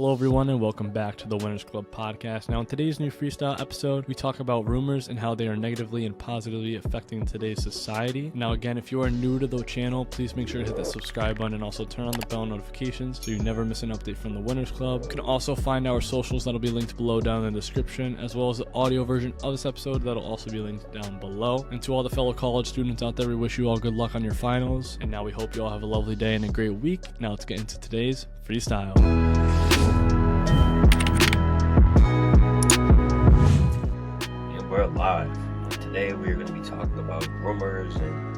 Hello everyone and welcome back to the Winners Club podcast. Now in today's new freestyle episode, we talk about rumors and how they are negatively and positively affecting today's society. Now again, if you are new to the channel, please make sure to hit that subscribe button and also turn on the bell notifications so you never miss an update from the Winners Club. You can also find our socials that'll be linked below down in the description, as well as the audio version of this episode that'll also be linked down below. And to all the fellow college students out there, we wish you all good luck on your finals. And now we hope you all have a lovely day and a great week. Now let's get into today's freestyle. We're live. And today we're going to be talking about rumors and,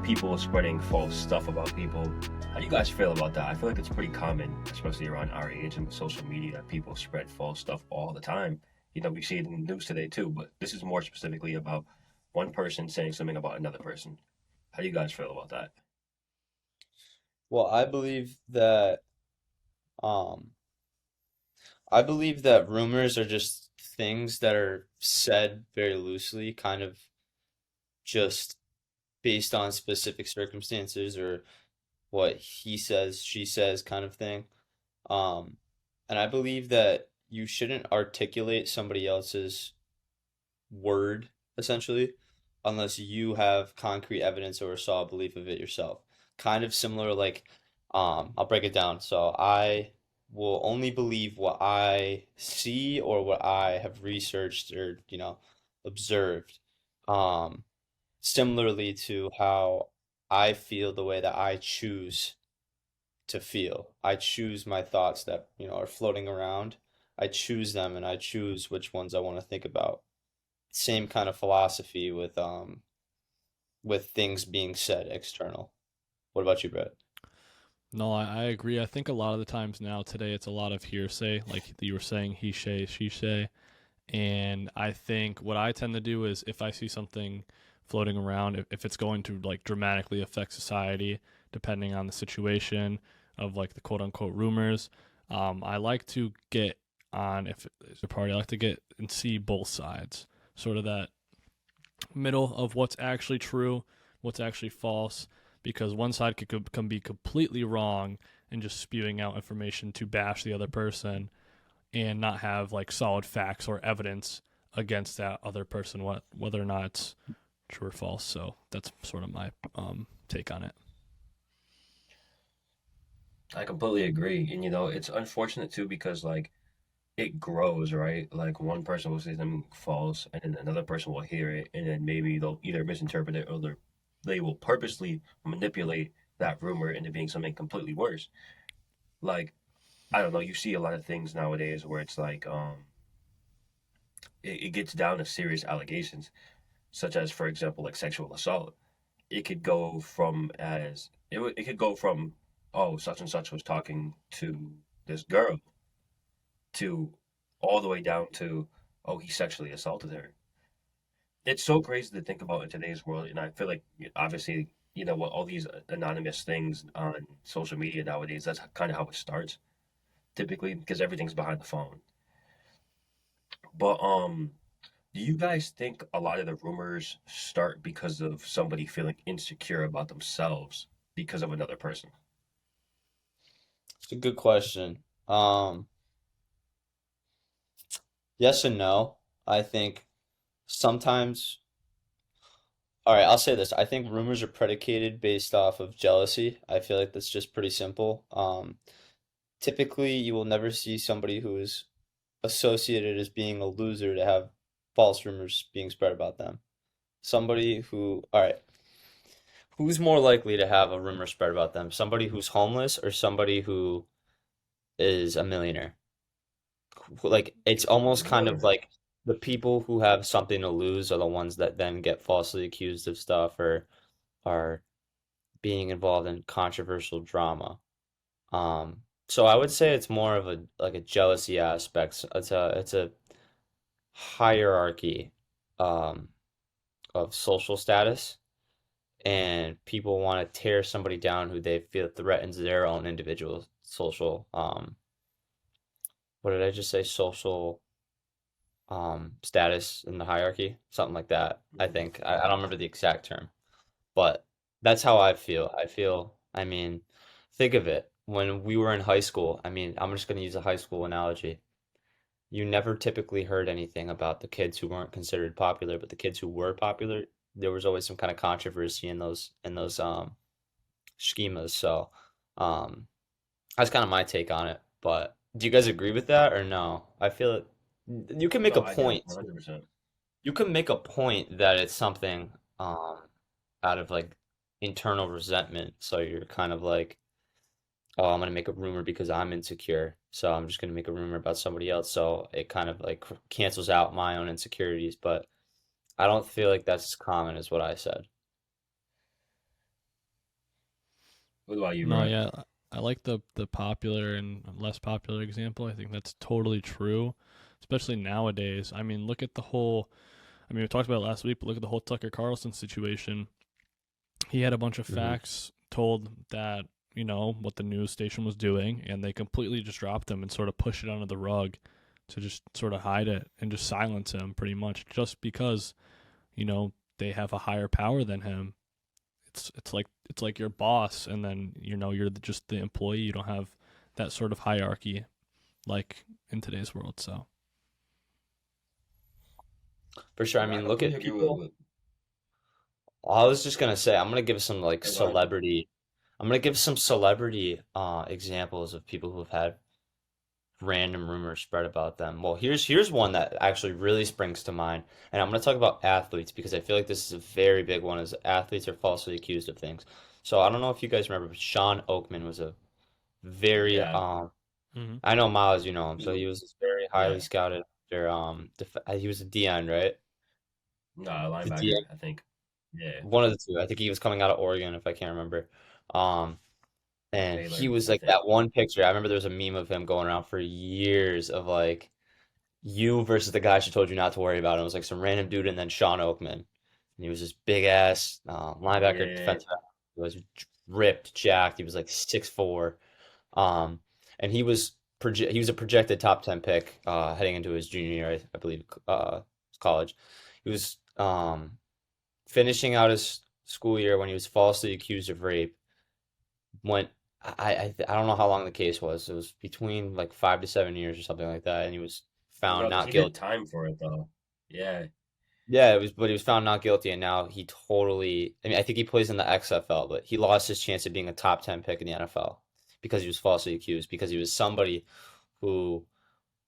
people spreading false stuff about people. How do you guys feel about that? I feel like it's pretty common, especially around our age and social media, that people spread false stuff all the time. We see it in the news today too, but this is more specifically about one person saying something about another person. How do you guys feel about that? Well, um I believe that rumors are just things that are said very loosely, kind of just based on specific circumstances or what he says, she says kind of thing. Um and I believe that you shouldn't articulate somebody else's word essentially unless you have concrete evidence or a solid belief of it yourself. Kind of similar, like, I'll break it down. So I will only believe what I see or what I have researched or, observed. Um, Similarly to how I feel the way that I choose to feel. I choose my thoughts that, are floating around. I choose them and I choose which ones I want to think about. Same kind of philosophy with things being said external. What about you, Brett? No, I agree. I think a lot of the times now today it's a lot of hearsay, like you were saying, he say, she say. And I think what I tend to do is if I see something floating around, if it's going to like dramatically affect society, depending on the situation of like the quote unquote rumors, I like to get on, if it's a party, I like to get and see both sides, sort of that middle of what's actually true, what's actually false, because one side can be completely wrong and just spewing out information to bash the other person and not have like solid facts or evidence against that other person, whether or not it's true or false. So that's sort of my take on it. I completely agree. And it's unfortunate too because it grows, right? Like one person will say something false and then another person will hear it and then maybe they'll either misinterpret it or they will purposely manipulate that rumor into being something completely worse. Like, I don't know, you see a lot of things nowadays where it's like it gets down to serious allegations, such as, for example, like sexual assault. It could go from it could go from, oh, such and such was talking to this girl, to all the way down to, oh, he sexually assaulted her. It's so crazy to think about in today's world, and I feel like obviously, what all these anonymous things on social media nowadays, that's kind of how it starts typically because everything's behind the phone. But do you guys think a lot of the rumors start because of somebody feeling insecure about themselves because of another person? It's a good question. Yes and no. I think sometimes, all right, I'll say this. I think rumors are predicated based off of jealousy. I feel like that's just pretty simple. Typically, you will never see somebody who is associated as being a loser to have false rumors being spread about them. Somebody who, all right, who's more likely to have a rumor spread about them? Somebody who's homeless or somebody who is a millionaire? Like, it's almost kind of Millionaire. like the people who have something to lose are the ones that then get falsely accused of stuff or are being involved in controversial drama. So I would say it's more of a jealousy aspect. It's a hierarchy um, of social status, and people want to tear somebody down who they feel threatens their own individual social what did I just say? Social status in the hierarchy, something like that. I Mhm. think I don't remember the exact term, but that's how I feel. I mean, think of it. when we were in high school, I mean, I'm just going to use a high school analogy. You never typically heard anything about the kids who weren't considered popular, but the kids who were popular, there was always some kind of controversy in those schemas. So, um, that's kind of my take on it. But do you guys agree with that or no? I feel it. You can make No, a I do, point. 100%. You can make a point that it's something out of like internal resentment. So you're kind of like, oh, I'm gonna make a rumor because I'm insecure. So I'm just gonna make a rumor about somebody else. So it kind of like cancels out my own insecurities. But I don't feel like that's as common as what I said. What about you, No, bro? yeah, I like the popular and less popular example. I think that's totally true, especially nowadays. I mean, look at the whole. I mean, we talked about it last week, but look at the whole Tucker Carlson situation. He had a bunch of Hmm. facts told that what the news station was doing, and they completely just dropped them and sort of push it under the rug to just sort of hide it and just silence him pretty much just because they have a higher power than him. It's like your boss, and then you're just the employee. You don't have that sort of hierarchy like in today's world. So For sure. I No, I mean, look completely at agree people. with I was just gonna say, I'm gonna give some like oh, go ahead. celebrity. I'm gonna give some celebrity examples of people who have had random rumors spread about them. Well, here's one that actually really springs to mind, and I'm gonna talk about athletes because I feel like this is a very big one, as athletes are falsely accused of things. So I don't know if you guys remember, but Sean Oakman was a very Yeah, hmm I know Miles, you know him, he's so a, he was this very highly yeah, scouted. He was a DN, right? no, The linebacker, DN, I think. Yeah, one of the two. I think he was coming out of Oregon, if I can't remember. Um, and he Baylor, was I like think. that one picture. I remember there was a meme of him going around for years of like you versus the guy she told you not to worry about. It was like some random dude and then Sean Oakman. And he was this big ass linebacker Yeah, defensive. He was ripped, jacked. He was like 6'4". Um, and he was a projected top 10 pick heading into his junior year, I believe, college. He was finishing out his school year when he was falsely accused of rape. Went I don't know how long the case was. It was between like 5 to 7 years or something like that, and he was found no, because not he did guilty. time for it though. Yeah, Yeah, it was, but he was found not guilty, and now he totally. I mean, I think he plays in the XFL, but he lost his chance of being a top 10 pick in the NFL because he was falsely accused, because he was somebody who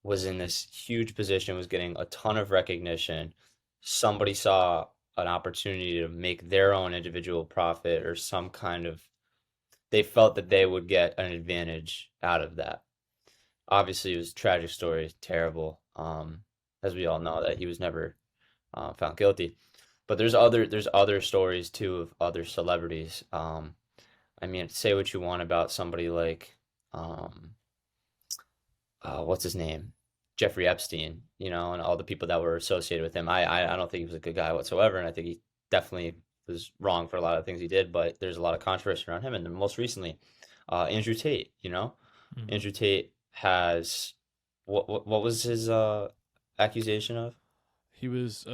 was in this huge position, was getting a ton of recognition. Somebody saw an opportunity to make their own individual profit or some kind of, they felt that they would get an advantage out of that. Obviously, it was a tragic story, terrible. As we all know, that he was never found guilty. But there's other stories too of other celebrities. I mean, say what you want about somebody like um, what's his name? Jeffrey Epstein, you know, and all the people that were associated with him. I don't think he was a good guy whatsoever, and I think he definitely was wrong for a lot of things he did. But there's a lot of controversy around him, and then most recently, Andrew Tate. You know, hmm Andrew Tate has what was his accusation of? he was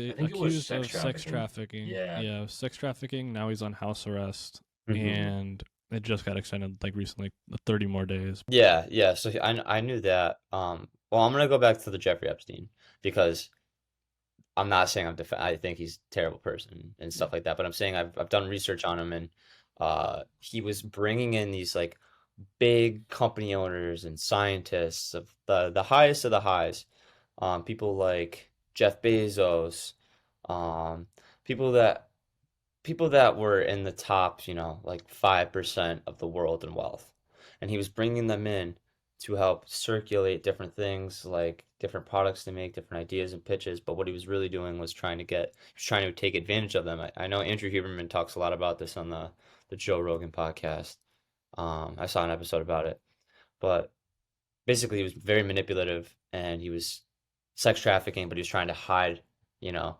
I think it was accused sex of sex trafficking. trafficking. Yeah, Yeah, sex trafficking. Now he's on house arrest, Hmm. and it just got extended like recently, 30 more days. Yeah, yeah. So I knew that. Well, I'm gonna go back to the Jeffrey Epstein because I'm not saying I think he's a terrible person and stuff like that, but I'm saying I've done research on him, and he was bringing in these like big company owners and scientists of the highest of the highs, people like Jeff Bezos, um, people that people that were in the top, you know, like 5% of the world in wealth. And he was bringing them in to help circulate different things, like different products to make, different ideas and pitches. But what he was really doing was he was trying to take advantage of them. I know Andrew Huberman talks a lot about this on the Joe Rogan podcast. I saw an episode about it. But basically, he was very manipulative and he was sex trafficking, but he was trying to hide, you know,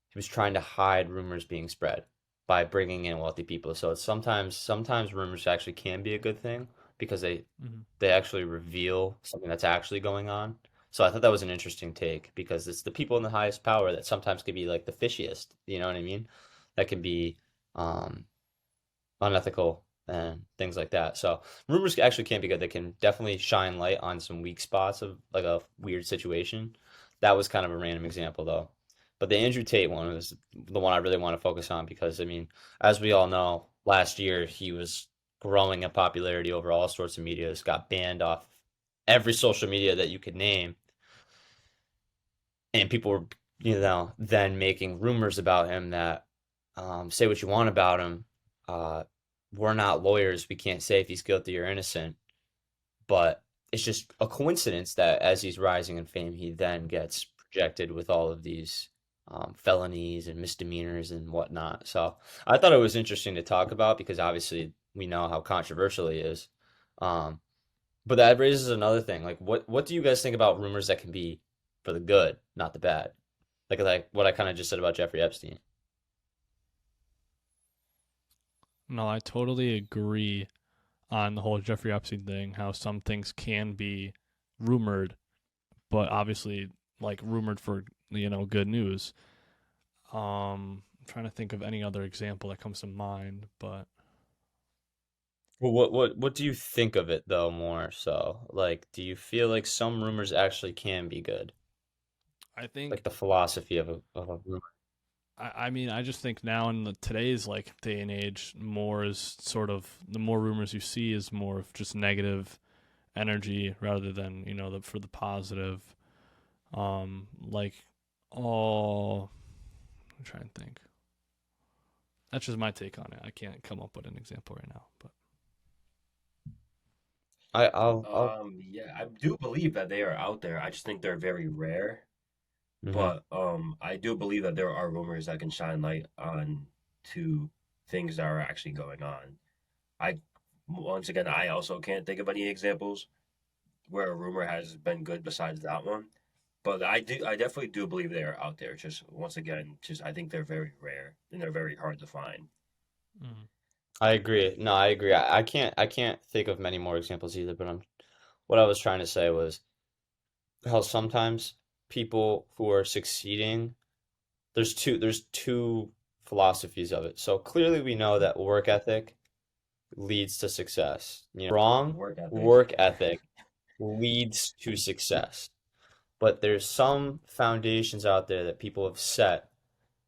he was trying to hide rumors being spread by bringing in wealthy people. So it's sometimes rumors actually can be a good thing because hmm they actually reveal something that's actually going on. So I thought that was an interesting take because it's the people in the highest power that sometimes could be like the fishiest, you know what I mean? That can be um, unethical and things like that. So rumors actually can be good. They can definitely shine light on some weak spots of like a weird situation. That was kind of a random example though. But the Andrew Tate one was the one I really want to focus on because I mean, as we all know, last year he was growing in popularity over all sorts of medias, got banned off every social media that you could name, and people were, then making rumors about him that say what you want about him. Uh, we're not lawyers. We can't say if he's guilty or innocent, but it's just a coincidence that as he's rising in fame, he then gets projected with all of these felonies and misdemeanors and whatnot. So I thought it was interesting to talk about because obviously we know how controversial he is. Um, but that raises another thing. Like, what do you guys think about rumors that can be for the good, not the bad? Like what I kind of just said about Jeffrey Epstein. No, I totally agree on the whole Jeffrey Epstein thing, how some things can be rumored, but obviously like rumored for, good news. I'm trying to think of any other example that comes to mind, but Well, what do you think of it though more so? Like, do you feel like some rumors actually can be good? I Like think the philosophy of a rumor. I mean, I just think now in today's like day and age, more is sort of the more rumors you see is more of just negative energy rather than for the positive. Like, oh, I'm trying to think. That's just my take on it. I can't come up with an example right now, but I'll Yeah, I do believe that they are out there. I just think they're very rare. hmm But I do believe that there are rumors that can shine light on to things that are actually going on. I Once again, I also can't think of any examples where a rumor has been good besides that one. But I definitely do believe they are out there. Just once again, just I think they're very rare and they're very hard to find. mm, I agree. No, I agree. I can't think of many more examples either, but what I was trying to say was how sometimes people who are succeeding, there's two philosophies of it. So clearly we know that work ethic leads to success. Strong Work ethic. work ethic leads to success. But there's some foundations out there that people have set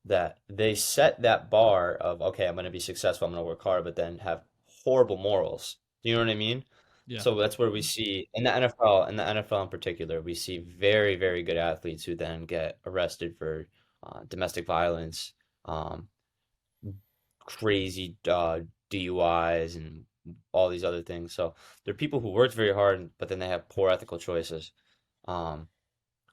that they set that bar of, okay, I'm going to be successful, I'm going to work hard, but then have horrible morals. Do you know what I mean? yeah, So that's where we see in the NFL in particular, we see very, very good athletes who then get arrested for domestic violence, um, crazy DUIs, and all these other things. So they're people who worked very hard, but then they have poor ethical choices. Um,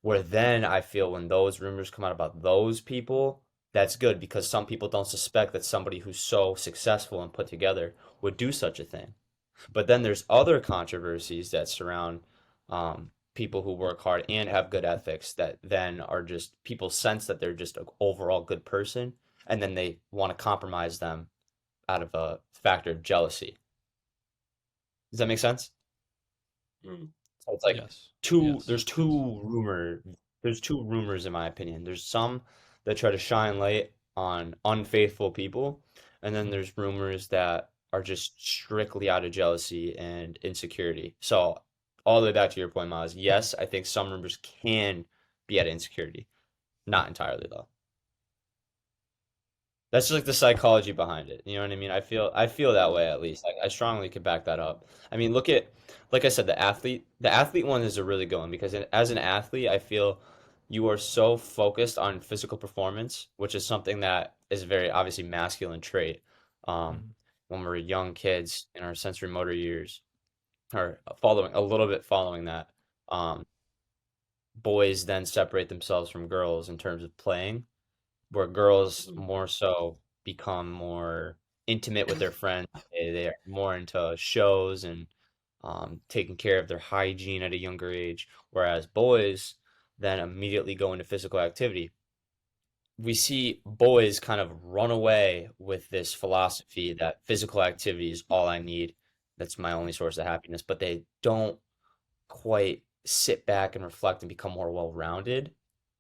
where then I feel when those rumors come out about those people, that's good because some people don't suspect that somebody who's so successful and put together would do such a thing. But then there's other controversies that surround people who work hard and have good ethics that then are just people sense that they're just an overall good person, and then they want to compromise them out of a factor of jealousy. Does that make sense? Mm, So it's like yes, two yes, there's two rumors in my opinion. There's some that try to shine light on unfaithful people, and then there's rumors that are just strictly out of jealousy and insecurity. So all the way back to your point, Miles, yes, I think some rumors can be out of insecurity. Not entirely though. That's just like the psychology behind it. You know what I mean? I feel that way at least. I strongly could back that up. I mean, look at like I said, the athlete one is a really good one because as an athlete, I feel you are so focused on physical performance, which is something that is a very obviously masculine trait. Um, mm, when we're young kids in our sensory motor years, or following a little bit following that, um, boys then separate themselves from girls in terms of playing where girls mm, more so become more intimate with their friends. They are more into shows and taking care of their hygiene at a younger age, whereas boys then immediately go into physical activity. We see boys kind of run away with this philosophy that physical activity is all I need. That's my only source of happiness, but they don't quite sit back and reflect and become more well-rounded.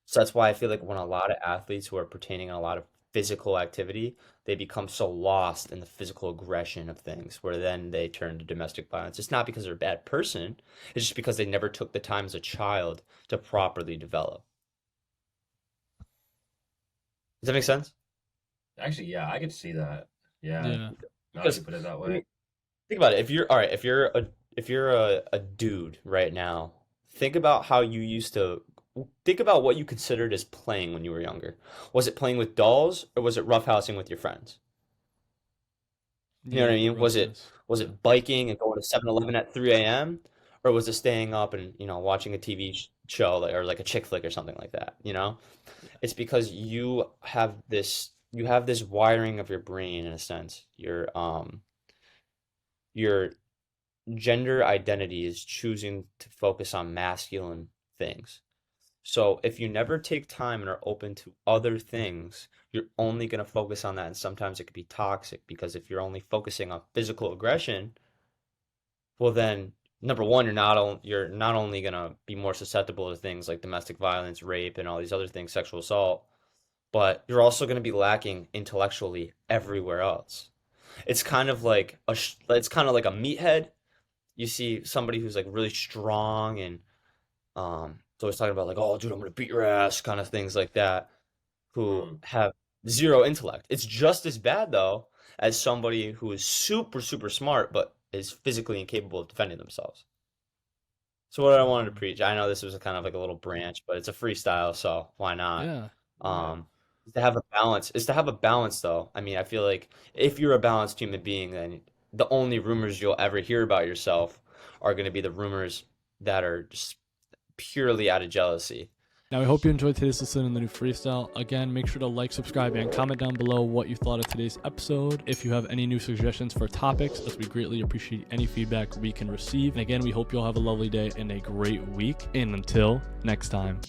So that's why I feel like when a lot of athletes who are pertaining in a lot of physical activity, they become so lost in the physical aggression of things where then they turn to domestic violence. It's not because they're a bad person, it's just because they never took the time as a child to properly develop. Does that make sense? Actually, yeah, I could see that. Yeah, Yeah. now that Because you put it that I way. mean, think about it. If you're all right, if you're a dude right now, think about how you used to think about what you considered as playing when you were younger. Was it playing with dolls or was it roughhousing with your friends? You know what Yeah, I mean? roughness. Was Yeah. it biking and going to 7-Eleven at 3 a.m. or was it staying up and, watching a TV show or like a chick flick or something like that, you know? It's because you have this wiring of your brain in a sense. Your gender identity is choosing to focus on masculine things. So if you never take time and are open to other things, you're only going to focus on that. And sometimes it could be toxic because if you're only focusing on physical aggression, well then number one, you're not only going to be more susceptible to things like domestic violence, rape, and all these other things, sexual assault, but you're also going to be lacking intellectually everywhere else. It's kind of like a meathead. You see somebody who's like really strong and it's always talking about like, oh, dude, I'm gonna beat your ass, kind of things like that, who Mm, have zero intellect. It's just as bad though as somebody who is super, super smart but is physically incapable of defending themselves. So what I wanted to Mhm. preach, I know this was a kind of like a little branch, but it's a freestyle, so why not? Yeah. yeah. Is to have a balance. Is to have a balance though. I mean, I feel like if you're a balanced human being, then the only rumors you'll ever hear about yourself are going to be the rumors that are just purely out of jealousy. Now, I hope you enjoyed today's listen in the new freestyle. Again, make sure to like, subscribe, and comment down below what you thought of today's episode. If you have any new suggestions for topics, as we greatly appreciate any feedback we can receive. And again, we hope you'll have a lovely day and a great week. And until next time.